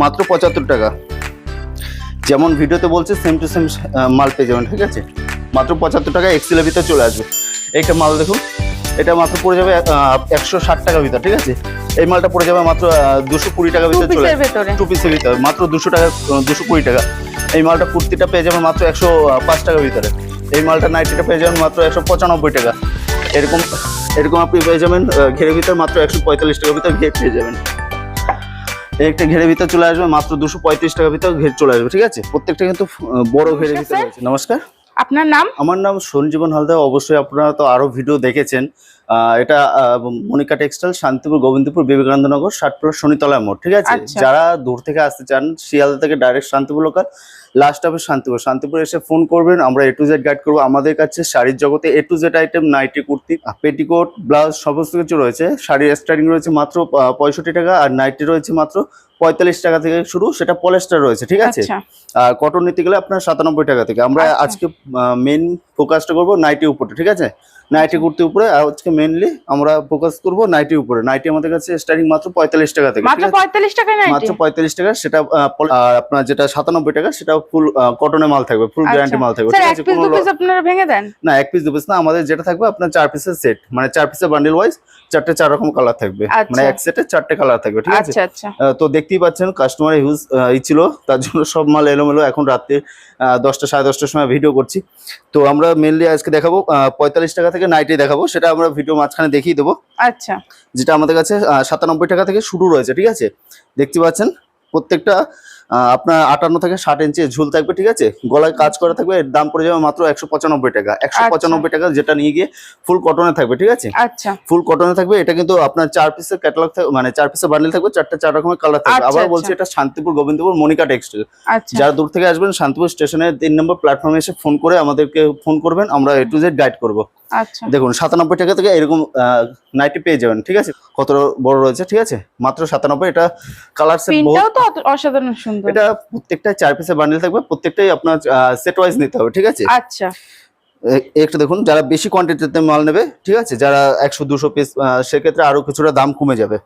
মাত্র 75 টাকা। যেমন ভিডিওতে বলছে সেম টু সেম মাল পেয়ে যাবেন, ঠিক আছে? মাত্র 75 টাকা এক্সেলের ভিতরে চলে আসবে। এইটা মাল দেখুন, এটা মাত্র পড়ে যাবে 160 টাকার ভিতর, ঠিক আছে? এই মালটা পড়ে যাবে মাত্র 220 টাকার ভিতরে চলে আসবে। 2 পিসের ভিতরে মাত্র 200 টাকা, 220 টাকা। এই মালটা কুর্তিটা পেয়ে যাবেন মাত্র 105 টাকার ভিতরে। এই মালটা নাইটিটা পেয়ে যাবেন মাত্র 195 টাকা। এরকম এরকম আপনি পেয়ে যাবেন ঘেরের ভিতরে মাত্র 145 টাকার ভিতরে ঘের পেয়ে যাবেন। একটা ঘেরের ভিতরে চলে আসবে মাত্র 235 টাকার ভিতরে ঘের চলে আসবে, ঠিক আছে? প্রত্যেকটা কিন্তু বড় ঘেরের ভিতরে রয়েছে। নমস্কার, আপনার নাম? আমার নাম সঞ্জীবন হালদার। অবশ্যই আপনারা তো আরো ভিডিও দেখেছেন। এটা মনিকা টেক্সটাইল, শান্তিপুর, গোবিন্দপুর, বিবেকানন্দনগর, 60 শনিতলা মোড়, ঠিক আছে? যারা দূর থেকে আসতে চান, শিয়ালদা থেকে ডাইরেক্ট শান্তিপুর লোকাল, লাস্ট হবে শান্তিপুর এসে ফোন করবেন, আমরা A to Z গাইড করবো। আমাদের কাছে শাড়ির জগতে A to Z item, nightie, kurti, petticoat, blouse সমস্ত কিছু রয়েছে। শাড়ির স্টার্টিং রয়েছে মাত্র 65 টাকা, আর নাইটি রয়েছে মাত্র 45 টাকা থেকে শুরু, সেটা পলেস্টার রয়েছে, ঠিক আছে? আর কটন নিতে গেলে আপনার 97 টাকা থেকে। আমরা আজকে মেন ফোকাসটা করবো নাইটি উপরে, ঠিক আছে? নাইটি কুর্তি উপরে, আর আজকে মেনলি আমরা ফোকাস করবো নাইটি উপরে। নাইটি আমাদের কাছে স্টার্টিং মাত্র 45 টাকা থেকে, মাত্র 45 টাকা নাইটি, মাত্র 45 টাকা। সেটা আর আপনার যেটা 97 টাকা সেটা ফুল কটনের মাল থাকবে, ফুল গ্যারান্টি মাল থাকবে, ঠিক আছে? এক পিস দু পিস আপনারা ভেঙে দেন না? এক পিস দু পিস না, আমাদের যেটা থাকবে আপনার 4 পিসের সেট, মানে 4 পিসের বান্ডেল ওয়াইজ 4টে 4 রকম কালার থাকবে, মানে এক সেটে 4টে কালার থাকবে, ঠিক আছে? তো দেখতেই পাচ্ছেন কাস্টমার হিউজ ছিল, তার জন্য সব মাল এলোমেলো। এখন রাতে 10টা 10:30টার সময় ভিডিও করছি। তো আমরা মেনলি আজকে দেখাবো 45 টাকা থেকে নাইটি দেখাবো, সেটা আমরা ভিডিও মাঝখানে দেখিয়ে দেবো। আচ্ছা, যেটা আমাদের কাছে 97 টাকা থেকে শুরু রয়েছে, ঠিক আছে? দেখতে পাচ্ছেন প্রত্যেকটা আপনার 58 থেকে 60 ইঞ্চি ঝুল থাকবে, ঠিক আছে? গলায় কাজ করা থাকবে। এর দাম পড়ে যাবে মাত্র 195 টাকা। 195 টাকা, যেটা নিয়ে গিয়ে ফুল কটনে থাকবে, ঠিক আছে? আচ্ছা, ফুল কটনে থাকবে। এটা কিন্তু আপনার 4 পিসের ক্যাটালগ থাকবে, মানে 4 পিসের বান্ডেল থাকবে, 4টে 4 রকমের কালার থাকবে। আবার বলছি, এটা শান্তিপুর, গোবিন্দপুর, মনিকা টেক্সটাইল। যারা দূর থেকে আসবেন, শান্তিপুর স্টেশনের 3 নম্বর প্ল্যাটফর্মে এসে ফোন করে আমাদেরকে ফোন করবেন, আমরা A to Z গাইড করবো। দেখুন 97 টাকা থেকে এরকম নাইটি পেয়ে যাবেন, ঠিক আছে? কত বড় রয়েছে, ঠিক আছে? মাত্র 97। এটা কালার সেট অসাধারণ সুন্দর। এটা প্রত্যেকটা 4 পিসের বান্ডেল থাকবে, প্রত্যেকটাই আপনার সেট ওয়াইজ নিতে হবে, ঠিক আছে? আচ্ছা, একটা দেখুন, যারা বেশি কোয়ান্টিটিতে মাল নেবে, ঠিক আছে, যারা 100-200 পিস, সেক্ষেত্রে আরো কিছুটা দাম কমে যাবে।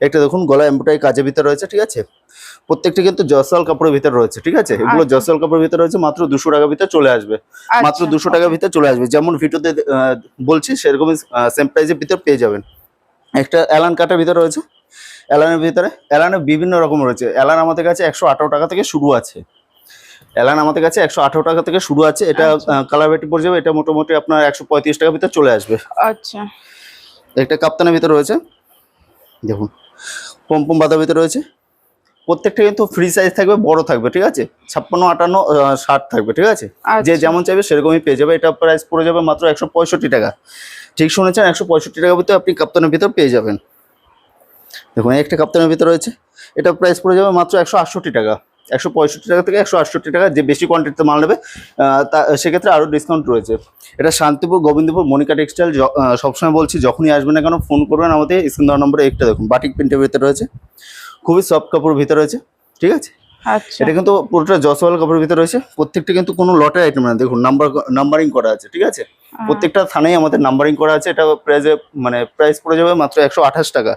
একটা দেখুন গলা এমব্রয়ডারি কাজের ভিতরে রয়েছে, ঠিক আছে? প্রত্যেকটা কিন্তু জয়সওয়াল কাপড়ের ভিতরে রয়েছে, ঠিক আছে? এগুলো জয়সওয়াল কাপড়ের ভিতরে রয়েছে, মাত্র 200 টাকার ভিতরে চলে আসবে। মাত্র 200 টাকার ভিতরে চলে আসবে। যেমন ভিডিওতে বলছি সেরকমই সেম প্রাইসের ভিতরে পেয়ে যাবেন। একটা অ্যালান কাটার ভিতরে রয়েছে। অ্যালানের ভিতরে বিভিন্ন রকম রয়েছে। অ্যালান আমাদের কাছে 118 টাকা থেকে শুরু আছে। অ্যালান আমাদের কাছে 118 টাকা থেকে শুরু আছে। এটা কালার ভ্যারাইটি পড়ে যাবে। এটা মোটামুটি আপনার 135 টাকার ভিতরে চলে আসবে। আচ্ছা, একটা কাপ্তানের ভিতরে রয়েছে, দেখুন পমপম বাঁধার ভিতরে রয়েছে। প্রত্যেকটা কিন্তু ফ্রি সাইজ থাকবে, বড় থাকবে, ঠিক আছে? 56, 58, 60 থাকবে, ঠিক আছে? যে যেমন চাইবে সেরকমই পেয়ে যাবে। এটা প্রাইস পড়ে যাবে মাত্র 165 টাকা। ঠিক শুনেছেন, 165 টাকার ভিতরে আপনি কাপ্তানের ভিতর পেয়ে যাবেন। দেখুন একটা কাপ্তানের ভিতরে রয়েছে, এটা প্রাইস পড়ে যাবে মাত্র 168 টাকা। 165 টাকা থেকে 168 টাকা। যে বেশি কোয়ান্টিটিতে মাল নেবে সেক্ষেত্রে আরও ডিসকাউন্ট রয়েছে। এটা শান্তিপুর, গোবিন্দপুর, মনিকা টেক্সটাইল। সবসময় বলছি, যখনই আসবেন না কেন ফোন করবেন আমাদের স্ক্রিন দেওয়া নম্বরে। একটা দেখুন বাটিক প্রিন্টের ভিতরে রয়েছে, খুবই সফট কাপড়ের ভিতরে রয়েছে, ঠিক আছে? এটা কিন্তু পুরোটা জয়সওয়াল কাপড়ের ভিতরে রয়েছে। প্রত্যেকটা কিন্তু কোনো লটের আইটেম না, দেখুন নাম্বারিং করা আছে, ঠিক আছে? প্রত্যেকটা থানেই আমাদের নাম্বারিং করা আছে। এটা প্রাইস পড়ে যাবে মাত্র 128 টাকা।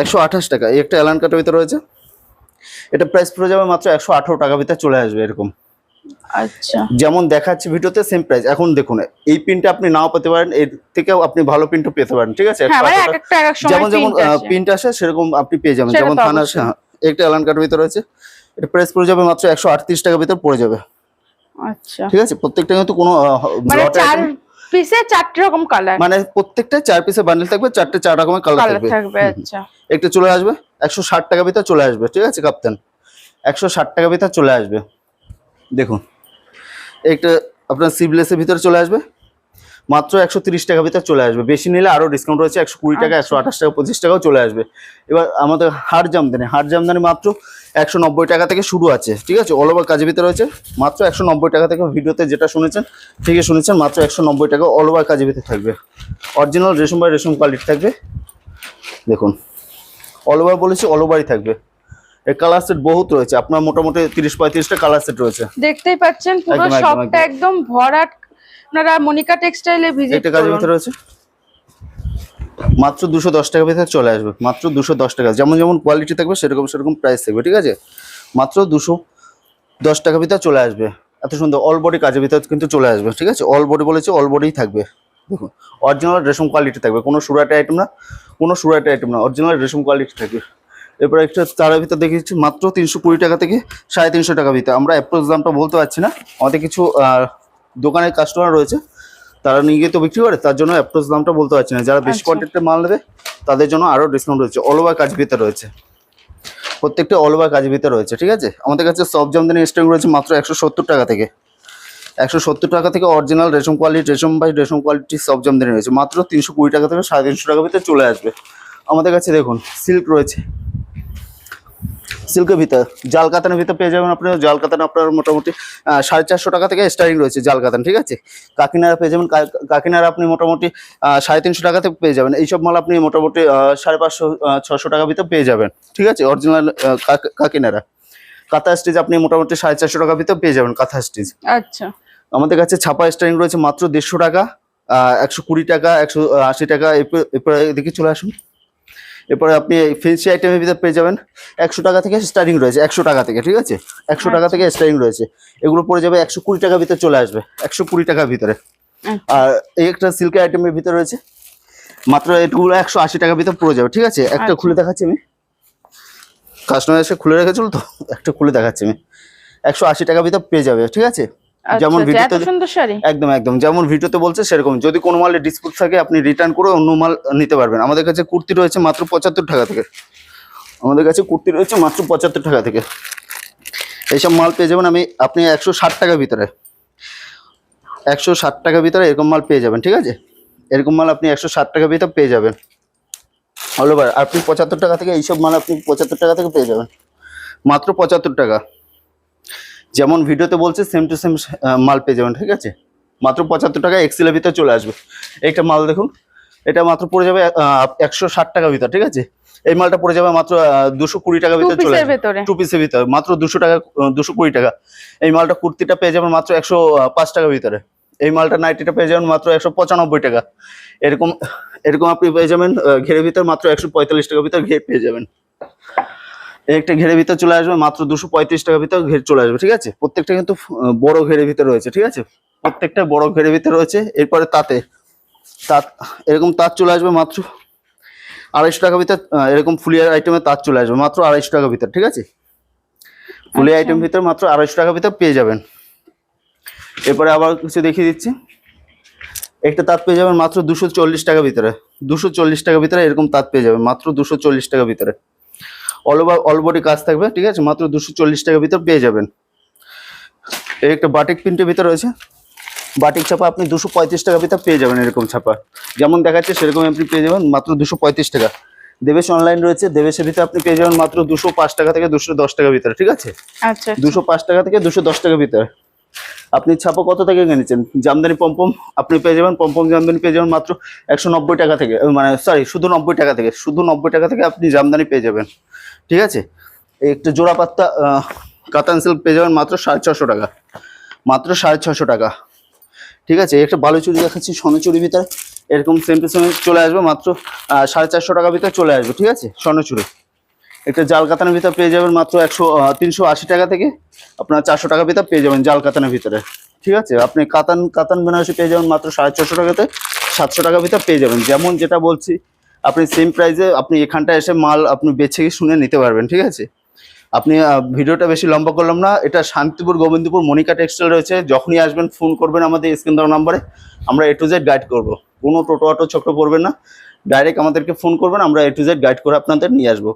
128 টাকা। এই একটা অ্যালান কাটের ভিতরে রয়েছে, এটা প্রাইস পড়ে যাবে মাত্র 118 টাকার ভিতরে চলে আসবে। এরকম আচ্ছা, যেমন দেখাচ্ছি ভিডিওতে সেম প্রাইস। এখন দেখুন এই প্রিন্টটা আপনি নাও পেতে পারেন, এর থেকেও আপনি ভালো প্রিন্টও পেতে পারেন, ঠিক আছে? যেমন প্রিন্ট আসে সেরকম আপনি পেয়ে যাবেন, যেমন থান আসে। একটা অ্যালান কাটের ভিতরে রয়েছে, এটা প্রাইস পড়ে যাবে মাত্র 138 টাকার ভিতরে পড়ে যাবে। আচ্ছা, ঠিক আছে? প্রত্যেকটা কিন্তু কোনো পিসে 4 রকম কালার, মানে প্রত্যেকটা 4 পিসের বান্ডেল থাকবে, 4টে 4 রকমের কালার থাকবে। আচ্ছা, একটা চলে আসবে 160 টাকার ভিতরে চলে আসবে, ঠিক আছে কাপ্তান? 160 টাকার ভিতরে চলে আসবে। দেখুন একটা আপনার সিভলেসের ভিতরে চলে আসবে, মাত্র 130 টাকার ভিতরে চলে আসবে। বেশি নিলে আরো ডিসকাউন্ট রয়েছে, 120 টাকা, 128 টাকা, 25 টাকাও চলে আসবে। এবার আমাদের হাড় জামদানি মাত্র 190 টাকা থেকে শুরু আছে, ঠিক আছে? অল ওভার কাজের ভিতরে রয়েছে, মাত্র 190 টাকা থেকে। ভিডিওতে যেটা শুনেছেন ঠিকই শুনেছেন, মাত্র 190 টাকা অল ওভার কাজের ভিতরে থাকবে। অরিজিনাল রেশম বাই রেশম কোয়ালিটি থাকবে। দেখুন অল ওভার বলেছি, অল ওভারই থাকবে। এর কালার সেট বহুত রয়েছে, আপনার মোটামুটি 30-35টা কালার সেট রয়েছে। দেখতেই পাচ্ছেন পুরো শপটা একদম ভরাট। আপনারা মনিকা টেক্সটাইলে ভিজিট করুন। একটা কাজের ভিতরে রয়েছে, মাত্র 210 টাকা ভিতরে চলে আসবে, মাত্র 210 টাকা। যেমন যেমন কোয়ালিটি থাকবে সেরকম সেরকম প্রাইস থাকবে, ঠিক আছে। মাত্র 210 টাকা ভিতরে চলে আসবে। এত সুন্দর অল বডি কাজের ভিতরে কিন্তু চলে আসবে, ঠিক আছে। অল বডি বলেছে, অল বডিই থাকবে। দেখুন অরিজিনাল রেশম কোয়ালিটি থাকবে, কোনো সুরাটে আইটেম না, কোনো সুরাটে আইটেম না, অরিজিনাল রেশম কোয়ালিটি থাকবে। এরপর একটা তারের ভিতরে দেখিয়েছি মাত্র 320 টাকা থেকে 350 টাকা ভিতরে। আমরা অ্যাপ্রোচ দামটা বলতে পারছি না, আমাদের কিছু দোকানের কাস্টমার রয়েছে, তারা নিয়ে গিয়ে তো বিক্রি করে, তার জন্য অ্যাপ্রোচ দামটা বলতে পারছি না। যারা বেশি আচ্ছা। কোয়ান্টিটিতে মাল নেবে তাদের জন্য আরও ডিসকাউন্ট রয়েছে। অল ওভার কাজ ভিতরে রয়েছে, প্রত্যেকটা অল ওভার কাজ ভিতরে রয়েছে, ঠিক আছে। আমাদের কাছে সব জামদানি স্টক রয়েছে মাত্র 170 টাকা থেকে, 170 টাকা থেকে অরিজিনাল রেশম কোয়ালিটি, রেশম বাই রেশম কোয়ালিটি সব জামদানি রয়েছে। মাত্র 320 টাকা থেকে 350 টাকা ভিতরে চলে আসবে। আমাদের কাছে দেখুন সিল্ক রয়েছে, সিল্কের ভিতর জাল কাতানের ভিতর পেয়ে যাবেন আপনার। জাল কাতান আপনার মোটামুটি 450 টাকা থেকে স্টার্টিং রয়েছে জাল কাতান, ঠিক আছে। কাকিনারা পেয়ে যাবেন, কাকিনারা আপনি মোটামুটি 350 টাকা থেকে পেয়ে যাবেন। এইসব মাল আপনি মোটামুটি 550-600 টাকা ভিতর পেয়ে যাবেন, ঠিক আছে। অরিজিনাল কাকিনারা কাঁথা স্টিচ আপনি মোটামুটি 450 টাকা ভিতর পেয়ে যাবেন কাঁথা স্টিচ। আচ্ছা। আমাদের কাছে ছাপা স্টার্টিং রয়েছে মাত্র 150 টাকা, 120 টাকা, 180 টাকা। এরপরে এদিকে চলে আসুন। এরপরে আপনি ফেন্সি আইটেমের ভিতরে পেয়ে যাবেন 100 টাকা থেকে স্টার্টিং রয়েছে, 100 টাকা থেকে, ঠিক আছে। 100 টাকা থেকে স্টার্টিং রয়েছে। এগুলো পড়ে যাবে 120 টাকার ভিতরে চলে আসবে, 120 টাকার ভিতরে। আর এই একটা সিল্কের আইটেমের ভিতরে রয়েছে মাত্র এগুলো 180 টাকার ভিতরে পড়ে যাবে, ঠিক আছে। একটা খুলে দেখাচ্ছি আমি, কাস্টমার এসে খুলে রেখেছিল তো, একটা খুলে দেখাচ্ছি আমি। 180 টাকার ভিতরে পেয়ে যাবে, ঠিক আছে। যেমন ভিডিওতে একদম একদম যেমন ভিডিওতে বলছে সেরকম। যদি কোনো মালে ডিসপুট থাকে আপনি রিটার্ন করে অন্য মাল নিতে পারবেন। আমাদের কাছে কুর্তি রয়েছে মাত্র 75 টাকা থেকে, আমাদের কাছে কুর্তি রয়েছে মাত্র 75 টাকা থেকে। এইসব মাল পেয়ে যাবেন আপনি 160 টাকার ভিতরে, 160 টাকার ভিতরে এরকম মাল পেয়ে যাবেন, ঠিক আছে। এরকম মাল আপনি 160 টাকার ভিতরে পেয়ে যাবেন অল ওভার। আপনি 75 টাকা থেকে এইসব মাল আপনি 75 টাকা থেকে পেয়ে যাবেন, মাত্র 75 টাকা। যেমন ভিডিওতে বলছে সেম টু সেম মাল পেয়ে যাবেন, ঠিক আছে। মাত্র 75 টাকা এক্সেলের ভিতরে চলে আসবে। একটা মাল দেখুন, এটা মাত্র পড়ে যাবে 160 টাকার ভিতর, ঠিক আছে। এই মালটা পড়ে যাবে মাত্র 220 টাকার ভিতরে চলে আসবে, 2 পিসের ভিতরে মাত্র 200 টাকা, 220 টাকা। এই মালটা কুর্তিটা পেয়ে যাবেন মাত্র 105 টাকার ভিতরে। এই মালটা নাইটিটা পেয়ে যাবেন মাত্র 195 টাকা। এরকম এরকম আপনি পেয়ে যাবেন ঘেরের ভিতর মাত্র 145 টাকার ভিতর ঘের পেয়ে যাবেন। একটা ঘেরের ভিতর চলে আসবে মাত্র 235 টাকার ভিতর ঘের চলে আসবে, ঠিক আছে। প্রত্যেকটা কিন্তু বড় ঘেরের ভিতরে রয়েছে, ঠিক আছে। প্রত্যেকটা বড় ঘেরের ভিতরে রয়েছে। এরপরে তাঁত এরকম তাঁত চলে আসবে মাত্র 250 টাকার ভিতর। এরকম ফুলিয়ার আইটেমের তাঁত চলে আসবে মাত্র 250 টাকার ভিতর, ঠিক আছে। ফুলিয়া আইটেম ভিতর মাত্র 250 টাকার ভিতর পেয়ে যাবেন। এরপরে আবার কিছু দেখিয়ে দিচ্ছি। একটা তাঁত পেয়ে যাবেন মাত্র 240 টাকার ভিতরে, 240 টাকার ভিতরে এরকম তাঁত পেয়ে যাবেন মাত্র 240 টাকার ভিতরে। অল ওভার অল বডি কাজ থাকবে, ঠিক আছে। মাত্র 240 টাকার ভিতর পেয়ে যাবেন। এই একটা বাটিক প্রিন্টের ভিতরে রয়েছে, বাটিক ছাপা আপনি 235 টাকার ভিতর পেয়ে যাবেন। এরকম ছাপা যেমন দেখাচ্ছে সেরকম আপনি পেয়ে যাবেন মাত্র 235 টাকা। দেবেশ অনলাইন রয়েছে, দেবেশের ভিতরে আপনি পেয়ে যাবেন মাত্র 205 টাকা থেকে 210 টাকার ভিতরে, ঠিক আছে। আচ্ছা। 205 টাকা থেকে 210 টাকার ভিতরে। আপনি ছাপা কত থেকে কিনেছেন? জামদানি পম্পম আপনি পেয়ে যাবেন, পম্পম জামদানি পেয়ে যাবেন মাত্র 190 টাকা থেকে, মানে সরি শুধু 90 টাকা থেকে, শুধু 90 টাকা থেকে আপনি জামদানি পেয়ে যাবেন, ঠিক আছে। এই একটা জোড়া পাত্তা কাতান সিল্ক পেয়ে যাবেন মাত্র 650 টাকা, মাত্র 650 টাকা, ঠিক আছে। একটা বালুচুরি দেখাচ্ছি স্বর্ণচুরির ভিতরে, এরকম সেম টু সেম চলে আসবে মাত্র 450 টাকার ভিতরে চলে আসবে, ঠিক আছে। স্বর্ণচুরি একটা জাল কাতানের ভিতরে পেয়ে যাবেন মাত্র 380 টাকা থেকে আপনার 400 টাকার ভিতরে পেয়ে যাবেন জাল কাতানের ভিতরে, ঠিক আছে। আপনি কাতান বেনারসি পেয়ে যাবেন মাত্র 450 টাকাতে, 700 টাকার ভিতরে পেয়ে যাবেন। যেমন যেটা বলছি আপনি সেম প্রাইসে আপনি এখানটা এসে মাল আপনি বেছে শুনে নিতে পারবেন, ঠিক আছে। আপনি ভিডিওটা বেশি লম্বা করলাম না। এটা শান্তিপুর গোবিন্দপুর মনিকা টেক্সটাইল রয়েছে। যখনই আসবেন ফোন করবেন আমাদের স্ক্রিন দেওয়া নাম্বারে, আমরা A to Z গাইড করবো। কোনো টোটো অটো চক্র করবেন না, ডাইরেক্ট আমাদেরকে ফোন করবেন, আমরা A to Z গাইড করে আপনাদের নিয়ে আসবো।